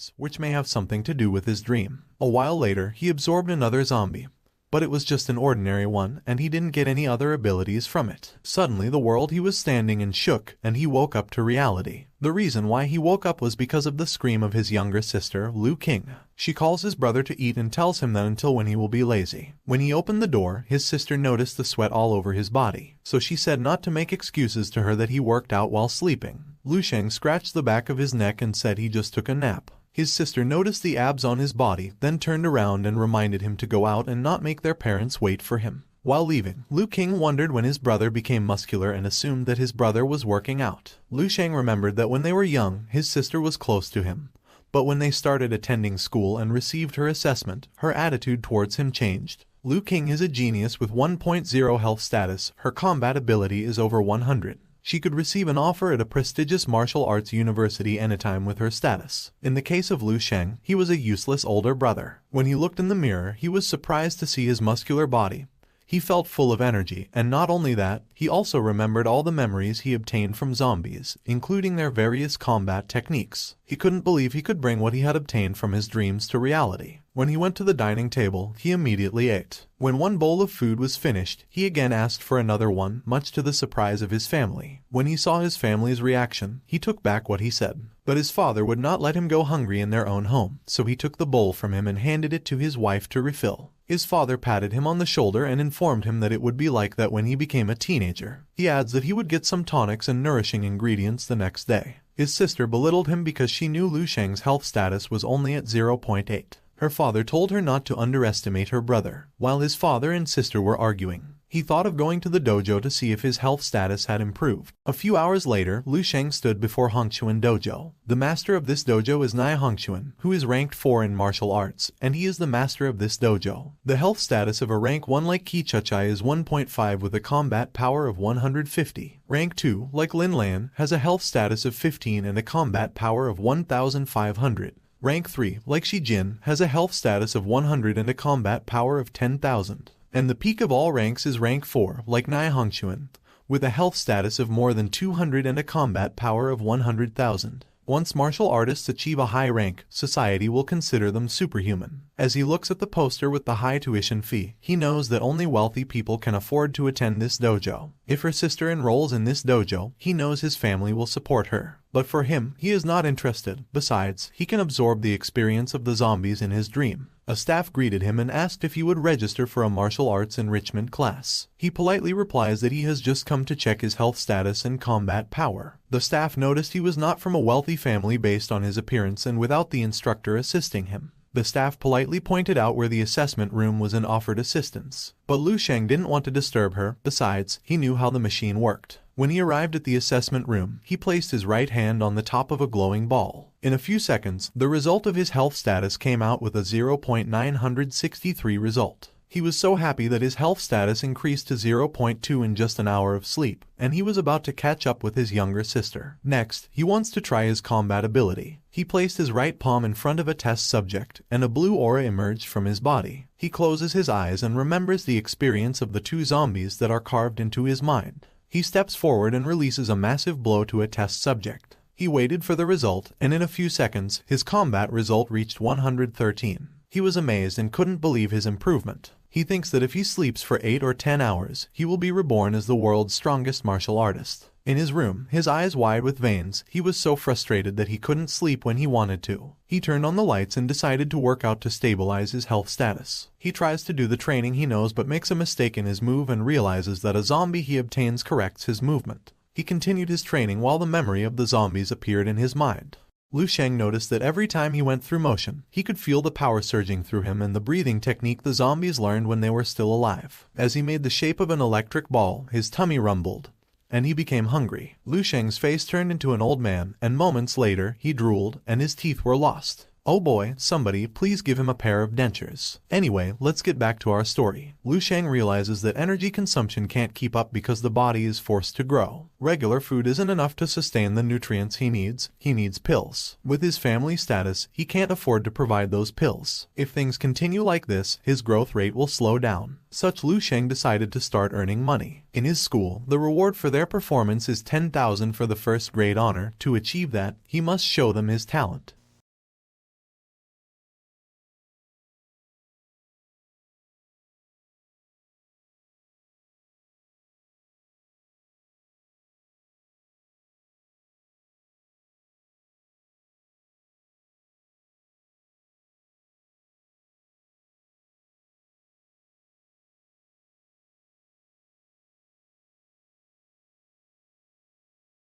memories, which may have something to do with his dream. A while later, he absorbed another zombie, but it was just an ordinary one, and he didn't get any other abilities from it. Suddenly the world he was standing in shook, and he woke up to reality. The reason why he woke up was because of the scream of his younger sister, Liu King. She calls his brother to eat and tells him that until when he will be lazy. When he opened the door, his sister noticed the sweat all over his body, so she said not to make excuses to her that he worked out while sleeping. Liu Sheng scratched the back of his neck and said he just took a nap. His sister noticed the abs on his body, then turned around and reminded him to go out and not make their parents wait for him. While leaving, Liu King wondered when his brother became muscular and assumed that his brother was working out. Liu Sheng remembered that when they were young, his sister was close to him. But when they started attending school and received her assessment, her attitude towards him changed. Liu King is a genius with 1.0 health status. Her combat ability is over 100. She could receive an offer at a prestigious martial arts university anytime with her status. In the case of Liu Sheng, he was a useless older brother. When he looked in the mirror, he was surprised to see his muscular body. He felt full of energy, and not only that, he also remembered all the memories he obtained from zombies, including their various combat techniques. He couldn't believe he could bring what he had obtained from his dreams to reality. When he went to the dining table, he immediately ate. When one bowl of food was finished, he again asked for another one, much to the surprise of his family. When he saw his family's reaction, he took back what he said. But his father would not let him go hungry in their own home, so he took the bowl from him and handed it to his wife to refill. His father patted him on the shoulder and informed him that it would be like that when he became a teenager. He adds that he would get some tonics and nourishing ingredients the next day. His sister belittled him because she knew Liu Sheng's health status was only at 0.8. Her father told her not to underestimate her brother. While his father and sister were arguing, he thought of going to the dojo to see if his health status had improved. A few hours later, Liu Sheng stood before Hongquan Dojo. The master of this dojo is Nai Hongquan, who is ranked 4 in martial arts, and he is the master of this dojo. The health status of a rank 1 like Kichuchai is 1.5 with a combat power of 150. Rank 2, like Lin Lan, has a health status of 15 and a combat power of 1,500. Rank 3, like Shi Jin, has a health status of 100 and a combat power of 10,000. And the peak of all ranks is rank 4, like Nai Hongquan, with a health status of more than 200 and a combat power of 100,000. Once martial artists achieve a high rank, society will consider them superhuman. As he looks at the poster with the high tuition fee, he knows that only wealthy people can afford to attend this dojo. If her sister enrolls in this dojo, he knows his family will support her. But for him, he is not interested. Besides, he can absorb the experience of the zombies in his dream. A staff greeted him and asked if he would register for a martial arts enrichment class. He politely replies that he has just come to check his health status and combat power. The staff noticed he was not from a wealthy family based on his appearance and without the instructor assisting him. The staff politely pointed out where the assessment room was and offered assistance. But Liu Sheng didn't want to disturb her. Besides, he knew how the machine worked. When he arrived at the assessment room, he placed his right hand on the top of a glowing ball. In a few seconds, the result of his health status came out with a 0.963 result. He was so happy that his health status increased to 0.2 in just an hour of sleep, and he was about to catch up with his younger sister. Next, he wants to try his combat ability. He placed his right palm in front of a test subject, and a blue aura emerged from his body. He closes his eyes and remembers the experience of the 2 zombies that are carved into his mind. He steps forward and releases a massive blow to a test subject. He waited for the result, and in a few seconds, his combat result reached 113. He was amazed and couldn't believe his improvement. He thinks that if he sleeps for 8 or 10 hours, he will be reborn as the world's strongest martial artist. In his room, his eyes wide with veins, he was so frustrated that he couldn't sleep when he wanted to. He turned on the lights and decided to work out to stabilize his health status. He tries to do the training he knows but makes a mistake in his move and realizes that a zombie he obtains corrects his movement. He continued his training while the memory of the zombies appeared in his mind. Liu Sheng noticed that every time he went through motion, he could feel the power surging through him and the breathing technique the zombies learned when they were still alive. As he made the shape of an electric ball, his tummy rumbled, and he became hungry. Liu Sheng's face turned into an old man, and moments later, he drooled, and his teeth were lost. Oh boy, somebody please give him a pair of dentures. Anyway, let's get back to our story. Liu Sheng realizes that energy consumption can't keep up because the body is forced to grow. Regular food isn't enough to sustain the nutrients he needs pills. With his family status, he can't afford to provide those pills. If things continue like this, his growth rate will slow down. Such Liu Sheng decided to start earning money. In his school, the reward for their performance is 10,000 for the first grade honor. To achieve that, he must show them his talent.